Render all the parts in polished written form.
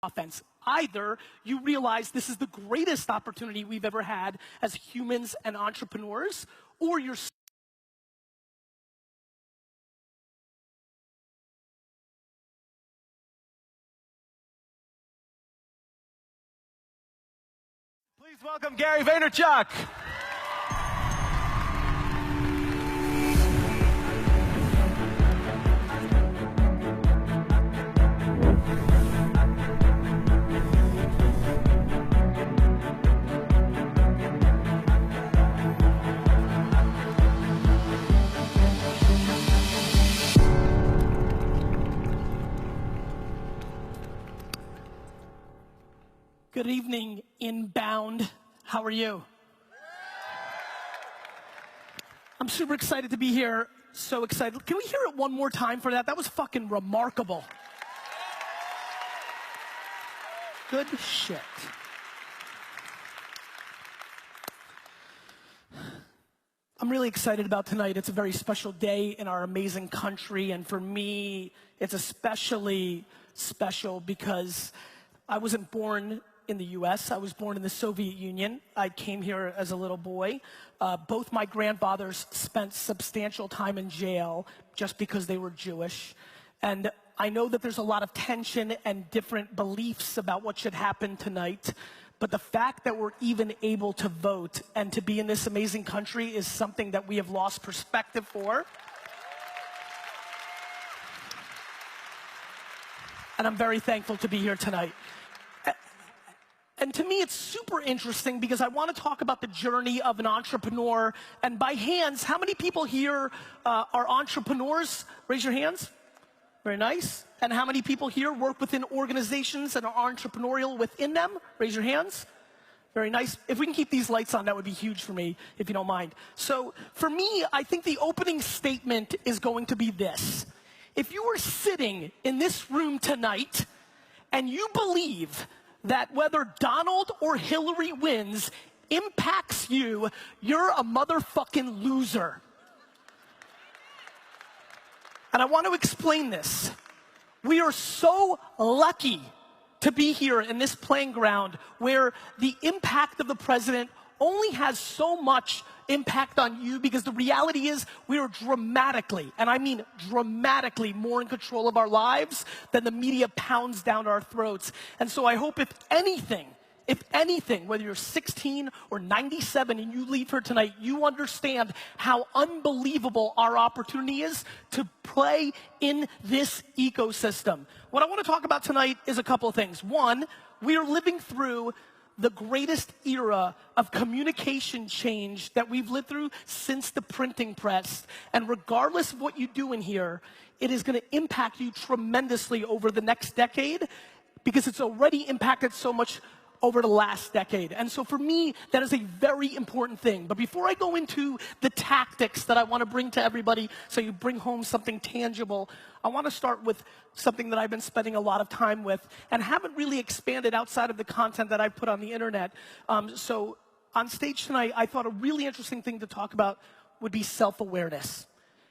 offense. Either you realize this is the greatest opportunity we've ever had as humans and entrepreneurs, or you're Please welcome Gary Vaynerchuk. Good evening, Inbound. How are you? I'm super excited to be here. So excited. Can we hear it one more time for that? That was fucking remarkable. Good shit. I'm really excited about tonight. It's a very special day in our amazing country, and for me, it's especially special because I wasn't born in the US. I was born in the Soviet Union. I came here as a little boy. Both my grandfathers spent substantial time in jail just because they were Jewish. And I know that there's a lot of tension and different beliefs about what should happen tonight. But the fact that we're even able to vote and to be in this amazing country is something that we have lost perspective for. And I'm very thankful to be here tonight. And to me, it's super interesting because I want to talk about the journey of an entrepreneur. And by hands, how many people here are entrepreneurs? Raise your hands. Very nice. And how many people here work within organizations and are entrepreneurial within them? Raise your hands. Very nice. If we can keep these lights on, that would be huge for me, if you don't mind. So for me, I think the opening statement is going to be this. If you were sitting in this room tonight and you believe that whether Donald or Hillary wins impacts you, you're a motherfucking loser. And I want to explain this. We are so lucky to be here in this playing ground where the impact of the president only has so much impact on you, because the reality is we are dramatically, and I mean dramatically, more in control of our lives than the media pounds down our throats. And so I hope if anything, whether you're 16 or 97 and you leave here tonight, you understand how unbelievable our opportunity is to play in this ecosystem. What I want to talk about tonight is a couple of things. One, we are living through the greatest era of communication change that we've lived through since the printing press. And regardless of what you do in here, it is going to impact you tremendously over the next decade, because it's already impacted so much over the last decade. And so for me, that is a very important thing. But before I go into the tactics that I want to bring to everybody so you bring home something tangible, I want to start with something that I've been spending a lot of time with and haven't really expanded outside of the content that I put on the internet. So on stage tonight, I thought a really interesting thing to talk about would be self-awareness.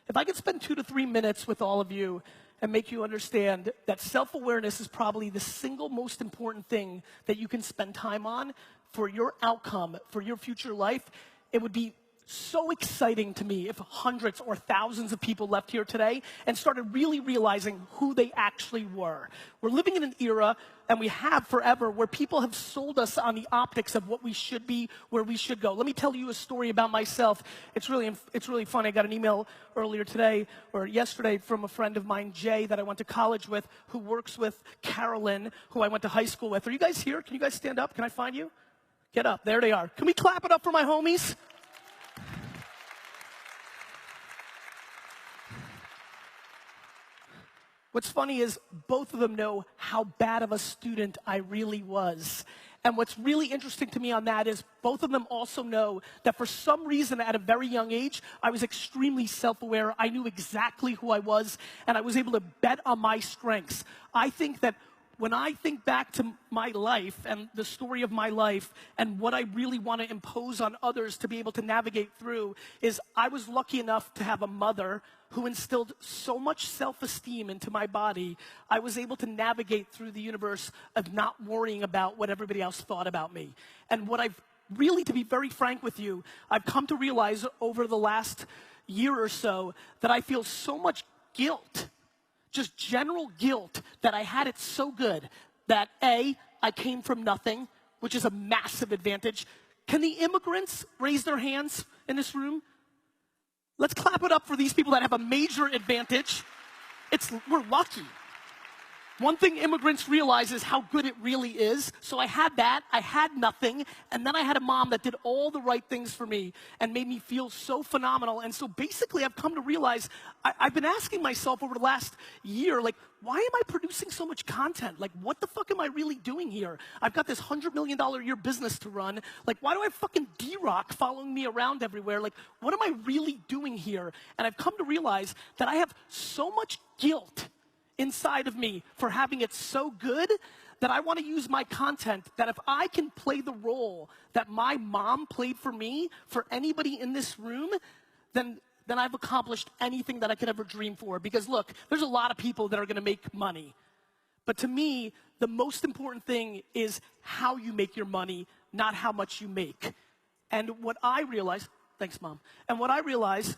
If I could spend 2 to 3 minutes with all of you and make you understand that self-awareness is probably the single most important thing that you can spend time on for your outcome, for your future life, it would be so exciting to me if hundreds or thousands of people left here today and started really realizing who they actually were. We're living in an era, and we have forever, where people have sold us on the optics of what we should be, where we should go. Let me tell you a story about myself. It's really funny. I got an email earlier today, or yesterday, from a friend of mine, Jay, that I went to college with, who works with Carolyn, who I went to high school with. Are you guys here? Can you guys stand up? Can I find you? Get up. There they are. Can we clap it up for my homies? What's funny is both of them know how bad of a student I really was. And what's really interesting to me on that is both of them also know that for some reason at a very young age, I was extremely self-aware. I knew exactly who I was, and I was able to bet on my strengths. I think that when I think back to my life and the story of my life and what I really want to impose on others to be able to navigate through is I was lucky enough to have a mother who instilled so much self-esteem into my body, I was able to navigate through the universe of not worrying about what everybody else thought about me. And what I've really, to be very frank with you, I've come to realize over the last year or so that I feel so much guilt, just general guilt, that I had it so good that A, I came from nothing, which is a massive advantage. Can the immigrants raise their hands in this room? Let's clap it up for these people that have a major advantage. We're lucky. One thing immigrants realize is how good it really is. So I had that, I had nothing, and then I had a mom that did all the right things for me and made me feel so phenomenal. And so basically I've come to realize, I've been asking myself over the last year, like, why am I producing so much content? Like, what the fuck am I really doing here? I've got this $100 million a year business to run. Like, why do I have fucking D-Rock following me around everywhere? Like, what am I really doing here? And I've come to realize that I have so much guilt inside of me for having it so good that I want to use my content, that if I can play the role that my mom played for me, for anybody in this room, then I've accomplished anything that I could ever dream for. Because look, there's a lot of people that are going to make money. But to me, the most important thing is how you make your money, not how much you make. And what I realize, thanks Mom, and what I realize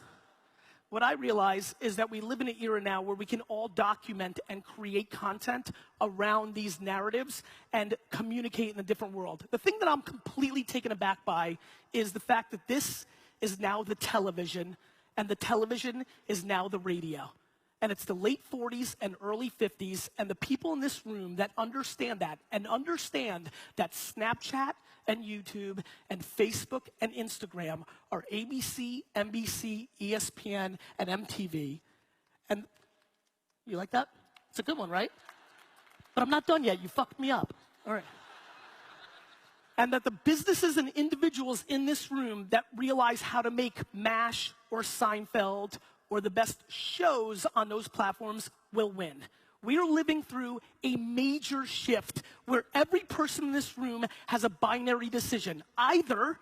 is that we live in an era now where we can all document and create content around these narratives and communicate in a different world. The thing that I'm completely taken aback by is the fact that this is now the television, and the television is now the radio. And it's the late 40s and early 50s, and the people in this room that understand that, and understand that Snapchat and YouTube and Facebook and Instagram are ABC, NBC, ESPN, and MTV. And you like that? It's a good one, right? But I'm not done yet. You fucked me up. All right. And that the businesses and individuals in this room that realize how to make MASH or Seinfeld or the best shows on those platforms will win. We are living through a major shift where every person in this room has a binary decision. Either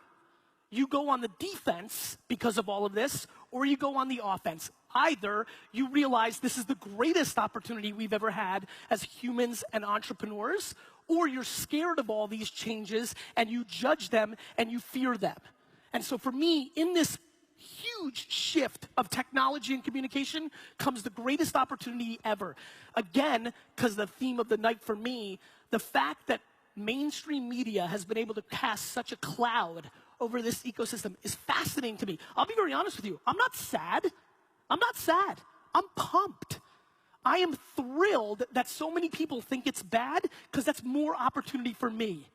you go on the defense because of all of this, or you go on the offense. Either you realize this is the greatest opportunity we've ever had as humans and entrepreneurs, or you're scared of all these changes and you judge them and you fear them. And so for me, in this huge shift of technology and communication comes the greatest opportunity ever. Again, because the theme of the night for me, the fact that mainstream media has been able to cast such a cloud over this ecosystem is fascinating to me. I'll be very honest with you. I'm not sad. I'm not sad. I'm pumped. I am thrilled that so many people think it's bad because that's more opportunity for me.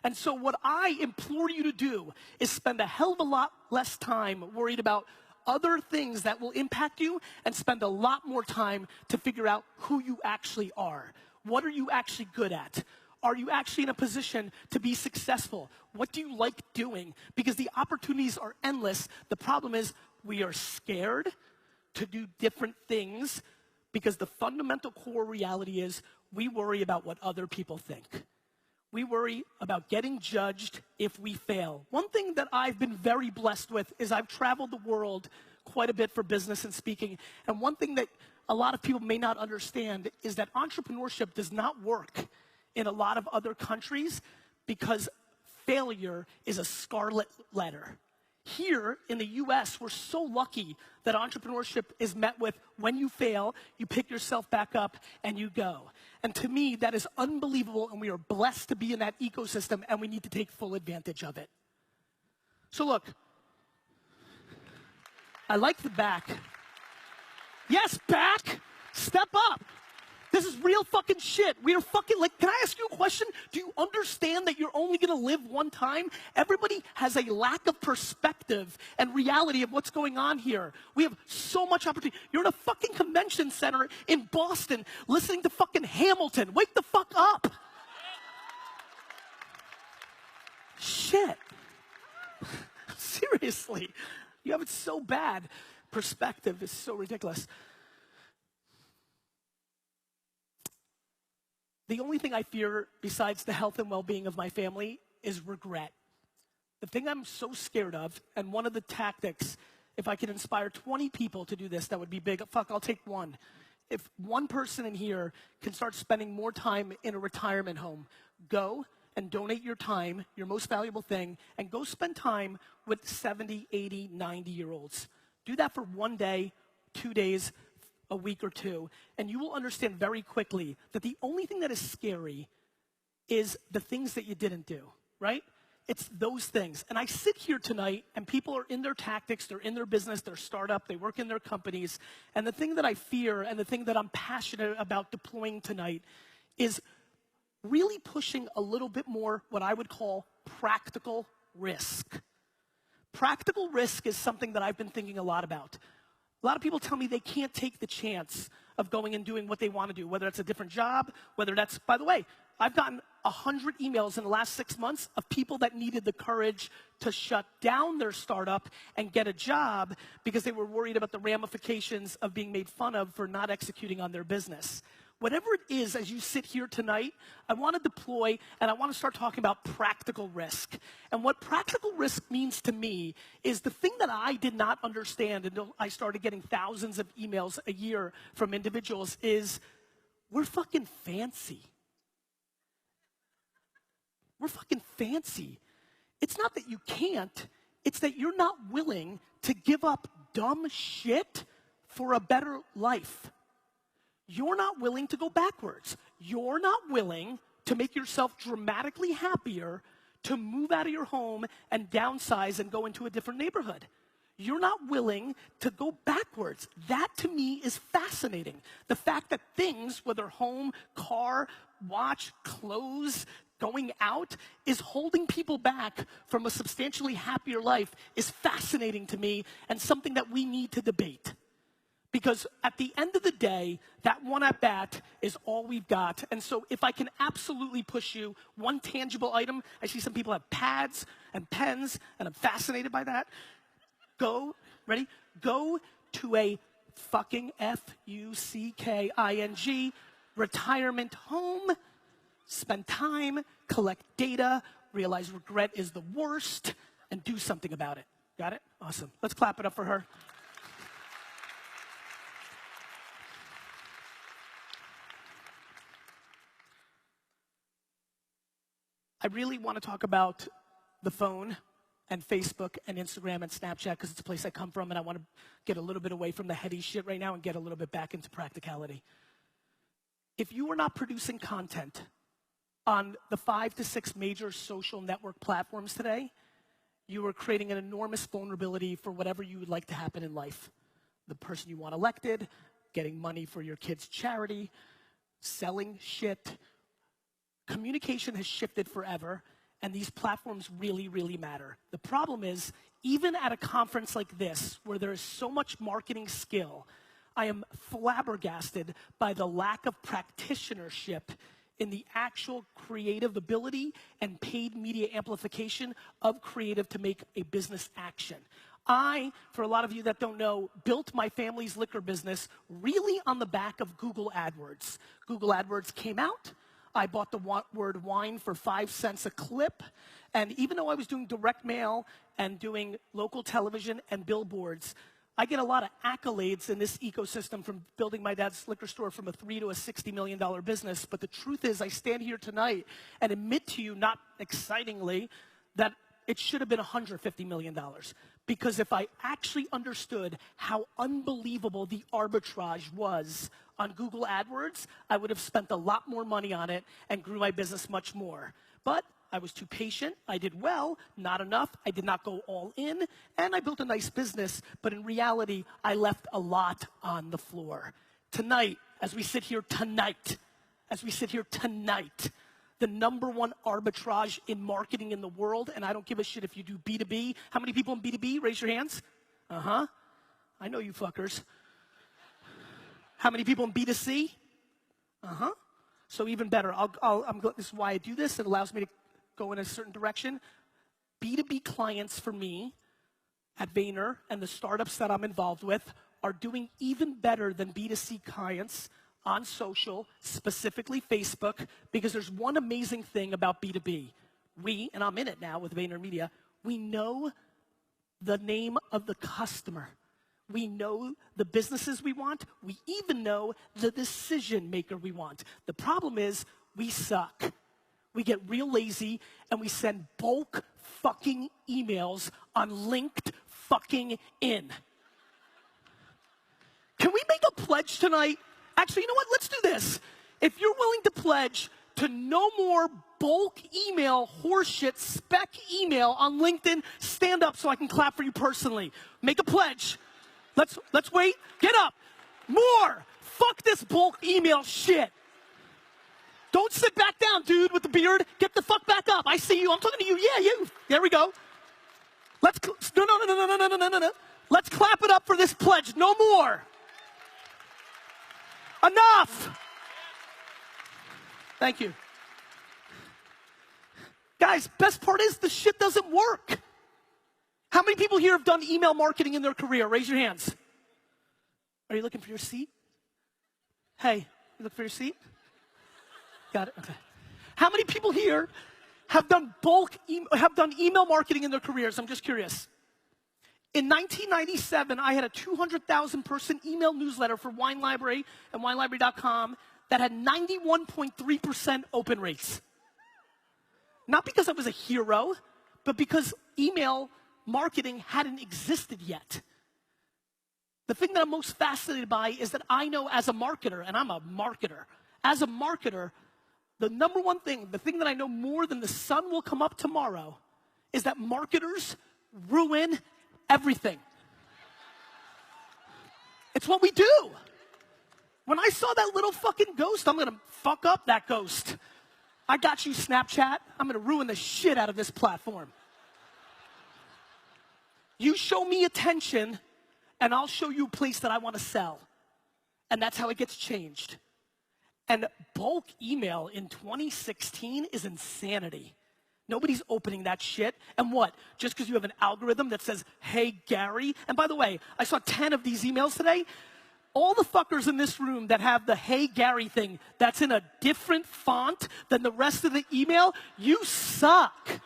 And so what I implore you to do is spend a hell of a lot less time worried about other things that will impact you and spend a lot more time to figure out who you actually are. What are you actually good at? Are you actually in a position to be successful? What do you like doing? Because the opportunities are endless. The problem is we are scared to do different things because the fundamental core reality is we worry about what other people think. We worry about getting judged if we fail. One thing that I've been very blessed with is I've traveled the world quite a bit for business and speaking. And one thing that a lot of people may not understand is that entrepreneurship does not work in a lot of other countries because failure is a scarlet letter. Here in the US, we're so lucky that entrepreneurship is met with when you fail, you pick yourself back up and you go. And to me, that is unbelievable, and we are blessed to be in that ecosystem, and we need to take full advantage of it. So look, I like the back. Yes, back, step up. This is real fucking shit. We are fucking, like, can I ask you a question? Do you understand that you're only gonna live one time? Everybody has a lack of perspective and reality of what's going on here. We have so much opportunity. You're in a fucking convention center in Boston listening to fucking Hamilton. Wake the fuck up. Shit. Seriously. You have it so bad. Perspective is so ridiculous. The only thing I fear besides the health and well-being of my family is regret. The thing I'm so scared of, and one of the tactics, if I could inspire 20 people to do this, that would be big. Fuck, I'll take one. If one person in here can start spending more time in a retirement home, go and donate your time, your most valuable thing, and go spend time with 70, 80, 90-year-olds. Do that for 1 day, 2 days, a week or two, and you will understand very quickly that the only thing that is scary is the things that you didn't do, right? It's those things. And I sit here tonight, and people are in their tactics, they're in their business, their startup, they work in their companies, and the thing that I fear and the thing that I'm passionate about deploying tonight is really pushing a little bit more what I would call practical risk. Practical risk is something that I've been thinking a lot about. A lot of people tell me they can't take the chance of going and doing what they want to do, whether it's a different job, whether that's, by the way, I've gotten 100 emails in the last 6 months of people that needed the courage to shut down their startup and get a job because they were worried about the ramifications of being made fun of for not executing on their business. Whatever it is, as you sit here tonight, I want to deploy and I want to start talking about practical risk. And what practical risk means to me is the thing that I did not understand until I started getting thousands of emails a year from individuals is we're fucking fancy. We're fucking fancy. It's not that you can't, it's that you're not willing to give up dumb shit for a better life. You're not willing to go backwards. You're not willing to make yourself dramatically happier to move out of your home and downsize and go into a different neighborhood. You're not willing to go backwards. That to me is fascinating. The fact that things, whether home, car, watch, clothes, going out, is holding people back from a substantially happier life is fascinating to me and something that we need to debate. Because at the end of the day, that one at bat is all we've got. And so if I can absolutely push you one tangible item, I see some people have pads and pens, and I'm fascinated by that. Go, ready? Go to a fucking F-U-C-K-I-N-G retirement home, spend time, collect data, realize regret is the worst, and do something about it. Got it? Awesome. Let's clap it up for her. I really want to talk about the phone and Facebook and Instagram and Snapchat because it's a place I come from, and I want to get a little bit away from the heady shit right now and get a little bit back into practicality. If you are not producing content on the 5 to 6 major social network platforms today, you are creating an enormous vulnerability for whatever you would like to happen in life. The person you want elected, getting money for your kid's charity, selling shit. Communication has shifted forever, and these platforms really, really matter. The problem is, even at a conference like this, where there is so much marketing skill, I am flabbergasted by the lack of practitionership in the actual creative ability and paid media amplification of creative to make a business action. I, for a lot of you that don't know, built my family's liquor business really on the back of Google AdWords. Google AdWords came out. I bought the word wine for 5 cents a clip. And even though I was doing direct mail and doing local television and billboards, I get a lot of accolades in this ecosystem from building my dad's liquor store from a $3 to a $60 million business. But the truth is, I stand here tonight and admit to you, not excitingly, that it should have been $150 million. Because if I actually understood how unbelievable the arbitrage was on Google AdWords, I would have spent a lot more money on it and grew my business much more. But I was too patient, I did well, not enough, I did not go all in, and I built a nice business, but in reality, I left a lot on the floor. Tonight, as we sit here tonight, the #1 arbitrage in marketing in the world, and I don't give a shit if you do B2B. How many people in B2B? Raise your hands. I know you fuckers. How many people in B2C? So even better. This is why I do this. It allows me to go in a certain direction. B2B clients for me at Vayner and the startups that I'm involved with are doing even better than B2C clients on social, specifically Facebook, because there's one amazing thing about B2B. We, and I'm in it now with VaynerMedia, we know the name of the customer. We know the businesses we want. We even know the decision maker we want. The problem is we suck. We get real lazy and we send bulk fucking emails on linked fucking in. Can we make a pledge tonight? Actually, you know what? Let's do this. If you're willing to pledge to no more bulk email, horseshit, spec email on LinkedIn, stand up so I can clap for you personally. Make a pledge. Let's wait. Get up. More. Fuck this bulk email shit. Don't sit back down, dude, with the beard. Get the fuck back up. I see you. I'm talking to you. Yeah, you. There we go. No. Let's clap it up for this pledge. No more. Enough. Thank you. Guys, best part is the shit doesn't work. How many people here have done email marketing in their career? Raise your hands. Are you looking for your seat? Hey, you look for your seat? Got it, okay. How many people here have done email marketing in their careers? I'm just curious. In 1997, I had a 200,000 person email newsletter for Wine Library and WineLibrary.com that had 91.3% open rates. Not because I was a hero, but because email marketing hadn't existed yet. The thing that I'm most fascinated by is that I know as a marketer, and I'm a marketer, as a marketer, the number one thing, the thing that I know more than the sun will come up tomorrow, is that marketers ruin everything. It's what we do. When I saw that little fucking ghost, I'm gonna fuck up that ghost. I got you, Snapchat. I'm gonna ruin the shit out of this platform. You show me attention, and I'll show you a place that I want to sell. And that's how it gets changed. And bulk email in 2016 is insanity. Nobody's opening that shit. And what? Just because you have an algorithm that says, hey, Gary. And by the way, I saw 10 of these emails today. All the fuckers in this room that have the hey, Gary thing that's in a different font than the rest of the email, you suck.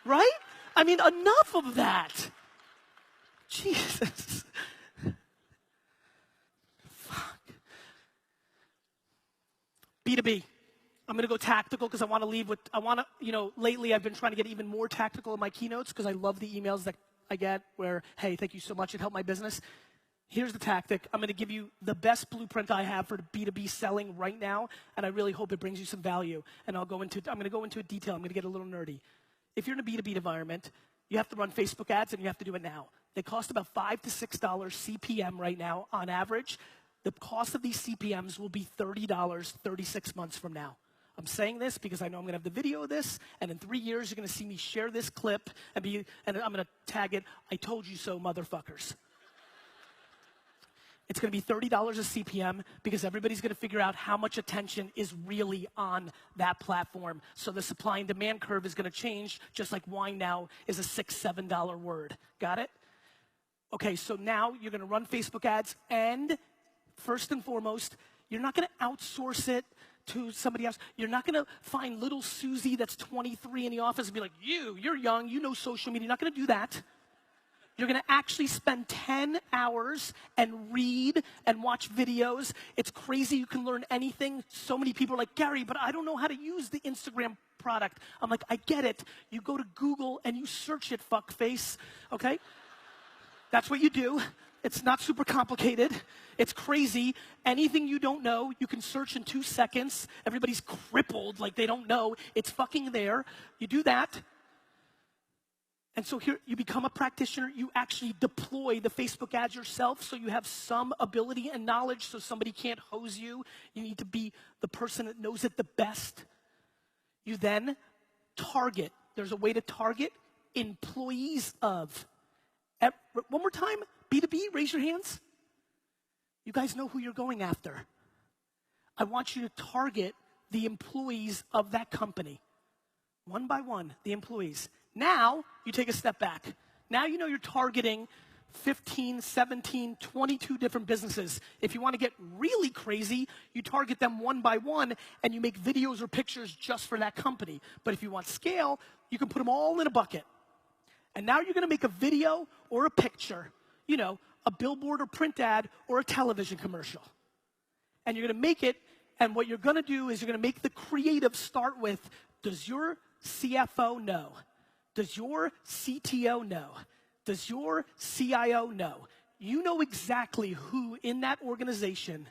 Right? I mean, enough of that. Jesus. Fuck. B2B. I'm going to go tactical because I want to leave with, lately I've been trying to get even more tactical in my keynotes because I love the emails that I get where, hey, thank you so much, it helped my business. Here's the tactic. I'm going to give you the best blueprint I have for B2B selling right now, and I really hope it brings you some value. And I'm going to go into detail. I'm going to get a little nerdy. If you're in a B2B environment, you have to run Facebook ads, and you have to do it now. They cost about $5 to $6 CPM right now on average. The cost of these CPMs will be $30 36 months from now. I'm saying this because I know I'm going to have the video of this, and in 3 years, you're going to see me share this clip, and I'm going to tag it, I told you so, motherfuckers. It's going to be $30 a CPM because everybody's going to figure out how much attention is really on that platform. So the supply and demand curve is going to change, just like wine now is a $6, $7 word. Got it? Okay, so now you're going to run Facebook ads, and first and foremost, you're not going to outsource it to somebody else. You're not going to find little Susie that's 23 in the office and be like, you're young, you know social media. You're not going to do that. You're going to actually spend 10 hours and read and watch videos. It's crazy. You can learn anything. So many people are like, Gary, but I don't know how to use the Instagram product. I'm like, I get it. You go to Google and you search it, fuckface. Okay? That's what you do. It's not super complicated. It's crazy. Anything you don't know, you can search in 2 seconds. Everybody's crippled like they don't know. It's fucking there. You do that. And so here, you become a practitioner. You actually deploy the Facebook ads yourself so you have some ability and knowledge so somebody can't hose you. You need to be the person that knows it the best. You then target. There's a way to target employees of. One more time, B2B, raise your hands. You guys know who you're going after. I want you to target the employees of that company. One by one, the employees. Now, you take a step back. Now you know you're targeting 15, 17, 22 different businesses. If you want to get really crazy, you target them one by one and you make videos or pictures just for that company. But if you want scale, you can put them all in a bucket. And now you're going to make a video or a picture, you know, a billboard or print ad or a television commercial. And you're going to make it, and what you're going to do is you're going to make the creative start with, does your CFO know? Does your CTO know? Does your CIO know? You know exactly who in that organization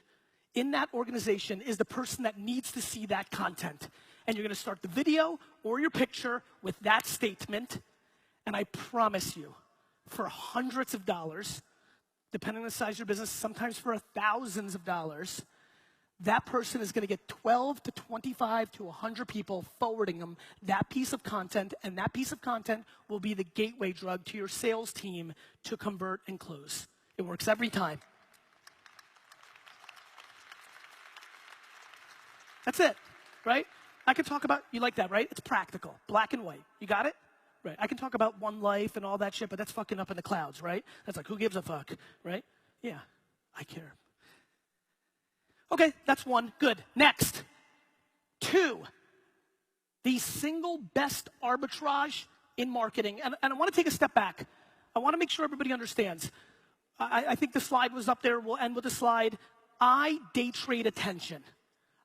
is the person that needs to see that content. And you're going to start the video or your picture with that statement. And I promise you, for hundreds of dollars, depending on the size of your business, sometimes for thousands of dollars, that person is going to get 12 to 25 to 100 people forwarding them that piece of content, and that piece of content will be the gateway drug to your sales team to convert and close. It works every time. That's it, right? I can talk about, you like that, right? It's practical, black and white. You got it? Right. I can talk about one life and all that shit, but that's fucking up in the clouds, right? That's like, who gives a fuck, right? Yeah, I care. Okay, that's one. Good. Next. 2, the single best arbitrage in marketing. And I want to take a step back. I want to make sure everybody understands. I think the slide was up there. We'll end with the slide. I day trade attention.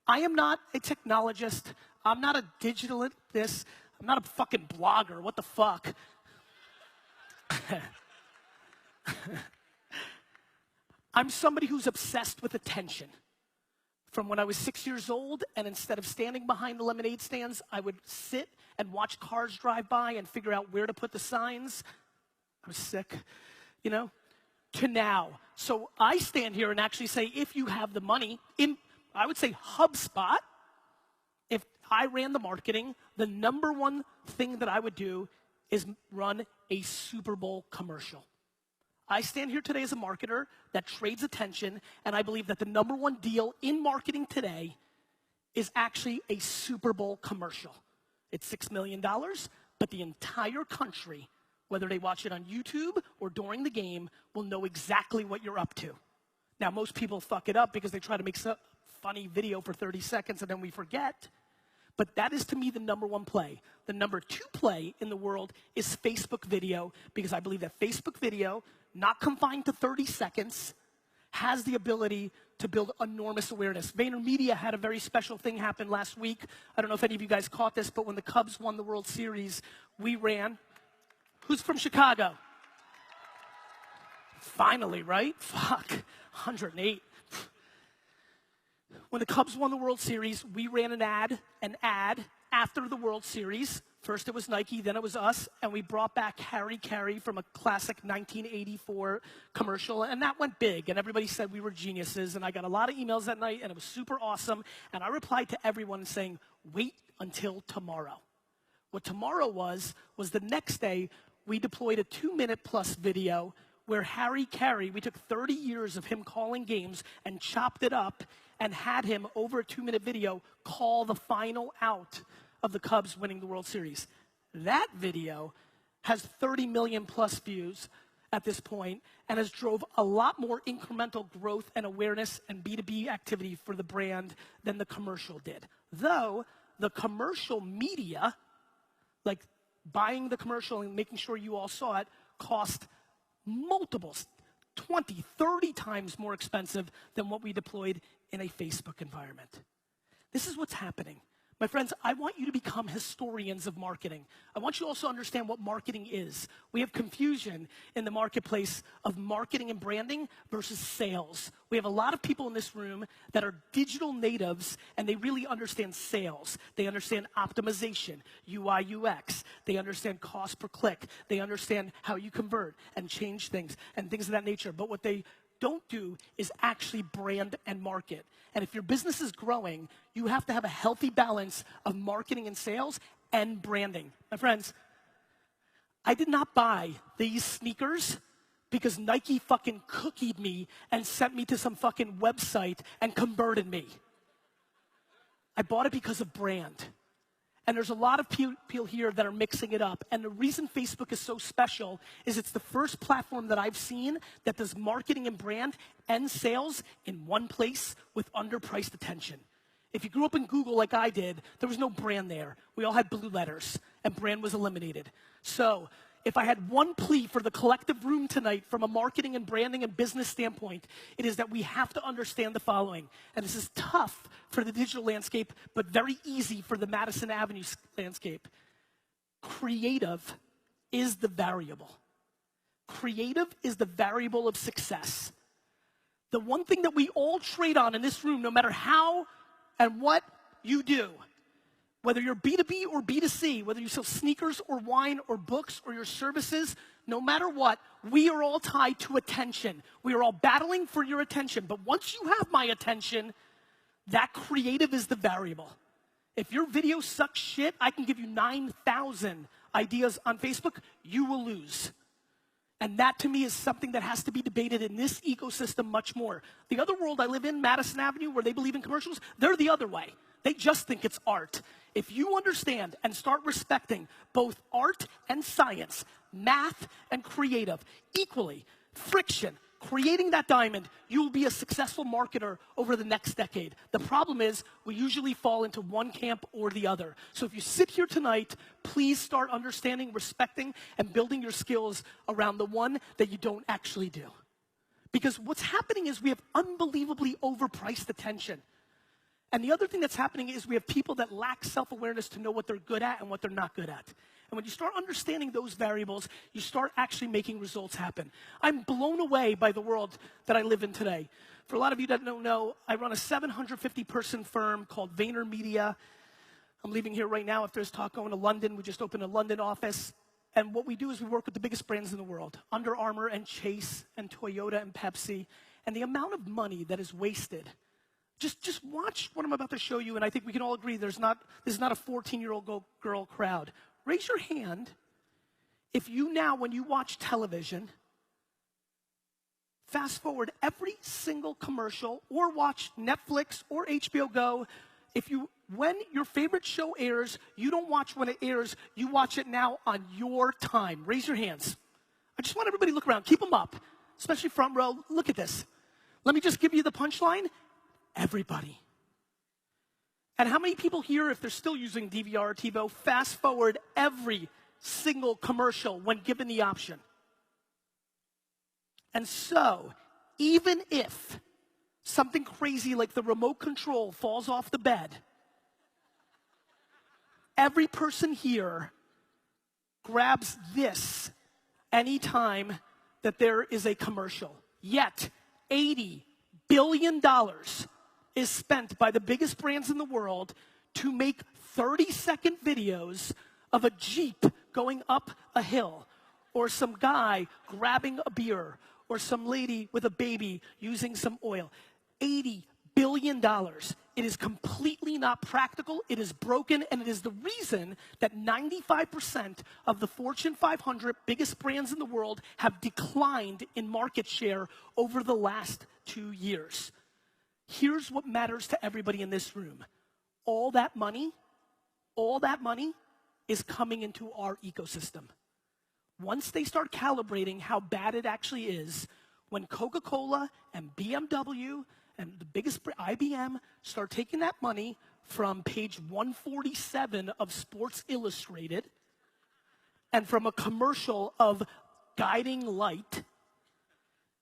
I am not a technologist. I'm not a digital this. I'm not a fucking blogger. What the fuck? I'm somebody who's obsessed with attention. From when I was 6 years old, and instead of standing behind the lemonade stands, I would sit and watch cars drive by and figure out where to put the signs. I was sick, you know, to now. So I stand here and actually say, if you have the money, I would say HubSpot, if I ran the marketing, the number one thing that I would do is run a Super Bowl commercial. I stand here today as a marketer that trades attention, and I believe that the number one deal in marketing today is actually a Super Bowl commercial. It's $6 million, but the entire country, whether they watch it on YouTube or during the game, will know exactly what you're up to. Now, most people fuck it up because they try to make some funny video for 30 seconds and then we forget. But that is, to me, the number one play. The number 2 play in the world is Facebook video, because I believe that Facebook video, not confined to 30 seconds, has the ability to build enormous awareness. VaynerMedia had a very special thing happen last week. I don't know if any of you guys caught this, but when the Cubs won the World Series, we ran. Who's from Chicago? Finally, right? Fuck, 108. When the Cubs won the World Series, we ran an ad after the World Series. First it was Nike, then it was us, and we brought back Harry Carey from a classic 1984 commercial, and that went big, and everybody said we were geniuses, and I got a lot of emails that night, and it was super awesome, and I replied to everyone saying, wait until tomorrow. What tomorrow was the next day, we deployed a 2-minute plus video where Harry Carey, we took 30 years of him calling games and chopped it up and had him, over a 2-minute video, call the final out of the Cubs winning the World Series. That video has 30 million plus views at this point and has drove a lot more incremental growth and awareness and B2B activity for the brand than the commercial did. Though the commercial media, like buying the commercial and making sure you all saw it, cost multiples, 20, 30 times more expensive than what we deployed in a Facebook environment. This is what's happening. My friends, I want you to become historians of marketing. I want you also to understand what marketing is. We have confusion in the marketplace of marketing and branding versus sales. We have a lot of people in this room that are digital natives, and they really understand sales. They understand optimization, UI, UX. They understand cost per click. They understand how you convert and change things and things of that nature. But what they don't do is actually brand and market. And if your business is growing, you have to have a healthy balance of marketing and sales and branding. My friends, I did not buy these sneakers because Nike fucking cookied me and sent me to some fucking website and converted me. I bought it because of brand. And there's a lot of people here that are mixing it up. And the reason Facebook is so special is it's the first platform that I've seen that does marketing and brand and sales in one place with underpriced attention. If you grew up in Google like I did, there was no brand there. We all had blue letters, and brand was eliminated. So if I had one plea for the collective room tonight from a marketing and branding and business standpoint, it is that we have to understand the following. And this is tough for the digital landscape, but very easy for the Madison Avenue landscape. Creative is the variable. Creative is the variable of success. The one thing that we all trade on in this room, no matter how and what you do, whether you're B2B or B2C, whether you sell sneakers or wine or books or your services, no matter what, we are all tied to attention. We are all battling for your attention. But once you have my attention, that creative is the variable. If your video sucks shit, I can give you 9,000 ideas on Facebook, you will lose. And that, to me, is something that has to be debated in this ecosystem much more. The other world I live in, Madison Avenue, where they believe in commercials, they're the other way. They just think it's art. If you understand and start respecting both art and science, math and creative, equally, friction, creating that diamond, you will be a successful marketer over the next decade. The problem is we usually fall into one camp or the other. So if you sit here tonight, please start understanding, respecting, and building your skills around the one that you don't actually do. Because what's happening is we have unbelievably overpriced attention. And the other thing that's happening is we have people that lack self-awareness to know what they're good at and what they're not good at. And when you start understanding those variables, you start actually making results happen. I'm blown away by the world that I live in today. For a lot of you that don't know, I run a 750-person firm called Vaynermedia. I'm leaving here right now. If there's talk going to London, we just opened a London office. And what we do is we work with the biggest brands in the world, Under Armour and Chase and Toyota and Pepsi. And the amount of money that is wasted. Just watch what I'm about to show you, and I think we can all agree this is not a 14-year-old girl crowd. Raise your hand if you now, when you watch television, fast forward every single commercial or watch Netflix or HBO Go. When your favorite show airs, you don't watch when it airs, you watch it now on your time. Raise your hands. I just want everybody to look around. Keep them up, especially front row. Look at this. Let me just give you the punchline. Everybody. And how many people here, if they're still using DVR or TiVo, fast forward every single commercial when given the option? And so, even if something crazy like the remote control falls off the bed, every person here grabs this anytime that there is a commercial. Yet, $80 billion is spent by the biggest brands in the world to make 30-second videos of a Jeep going up a hill, or some guy grabbing a beer, or some lady with a baby using some oil. $80 billion. It is completely not practical, it is broken, and it is the reason that 95% of the Fortune 500 biggest brands in the world have declined in market share over the last 2 years. Here's what matters to everybody in this room. All that money is coming into our ecosystem. Once they start calibrating how bad it actually is, when Coca-Cola and BMW and the biggest IBM start taking that money from page 147 of Sports Illustrated and from a commercial of Guiding Light,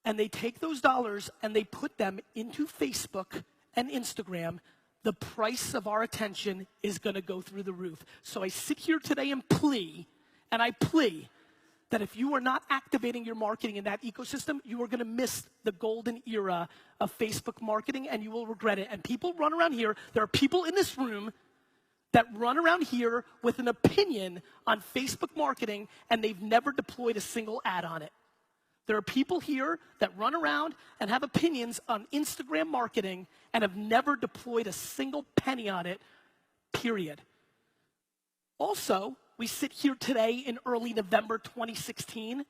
and they take those dollars and they put them into Facebook and Instagram, the price of our attention is going to go through the roof. So I sit here today and plea that if you are not activating your marketing in that ecosystem, you are going to miss the golden era of Facebook marketing, and you will regret it. And people run around here, there are people in this room that run around here with an opinion on Facebook marketing, and they've never deployed a single ad on it. There are people here that run around and have opinions on Instagram marketing and have never deployed a single penny on it, period. Also, we sit here today in early November 2016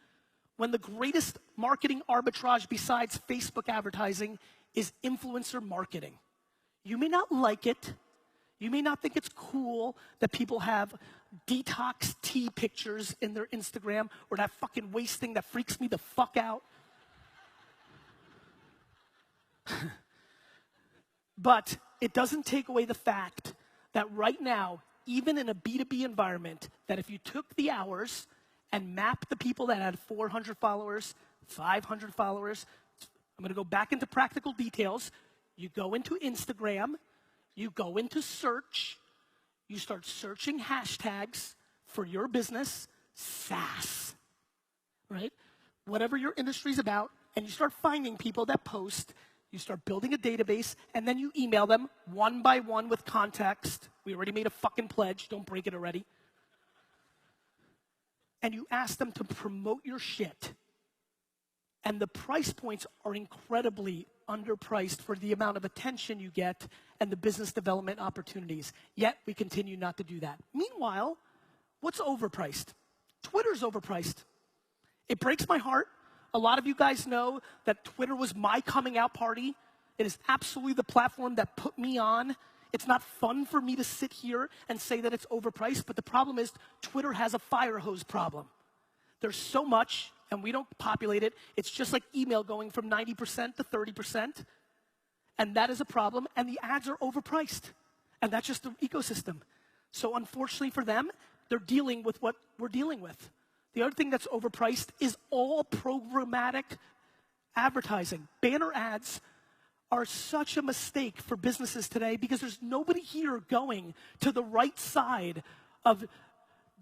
when the greatest marketing arbitrage besides Facebook advertising is influencer marketing. You may not like it, You may not think it's cool that people have detox tea pictures in their Instagram or that fucking waste thing that freaks me the fuck out. But it doesn't take away the fact that right now, even in a B2B environment, that if you took the hours and mapped the people that had 400 followers, 500 followers, I'm gonna go back into practical details. You go into Instagram, you go into search, you start searching hashtags for your business, SaaS, right? Whatever your industry's about, and you start finding people that post, you start building a database, and then you email them one by one with context. We already made a fucking pledge, don't break it already. And you ask them to promote your shit. And the price points are incredibly underpriced for the amount of attention you get and the business development opportunities. Yet, we continue not to do that. Meanwhile, what's overpriced? Twitter's overpriced. It breaks my heart. A lot of you guys know that Twitter was my coming out party. It is absolutely the platform that put me on. It's not fun for me to sit here and say that it's overpriced, but the problem is Twitter has a fire hose problem. There's so much, and we don't populate it. It's just like email going from 90% to 30%, and that is a problem, and the ads are overpriced, and that's just the ecosystem. So unfortunately for them, they're dealing with what we're dealing with. The other thing that's overpriced is all programmatic advertising. Banner ads are such a mistake for businesses today because there's nobody here going to the right side of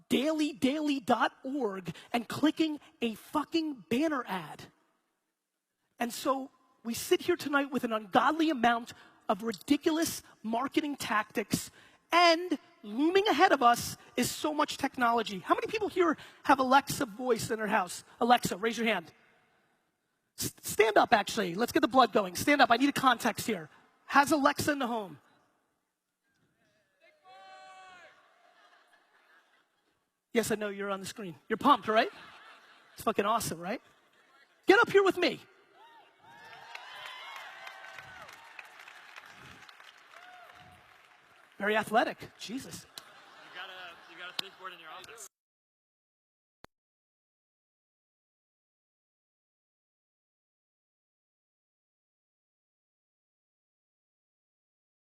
dailydaily.org and clicking a fucking banner ad. And so we sit here tonight with an ungodly amount of ridiculous marketing tactics, and looming ahead of us is so much technology. How many people here have Alexa voice in their house? Alexa, raise your hand. Stand up, actually. Let's get the blood going. Stand up. I need a context here. Has Alexa in the home? Yes, I know you're on the screen. You're pumped, right? It's fucking awesome, right? Get up here with me. Very athletic. Jesus. You got a thinkboard in your office.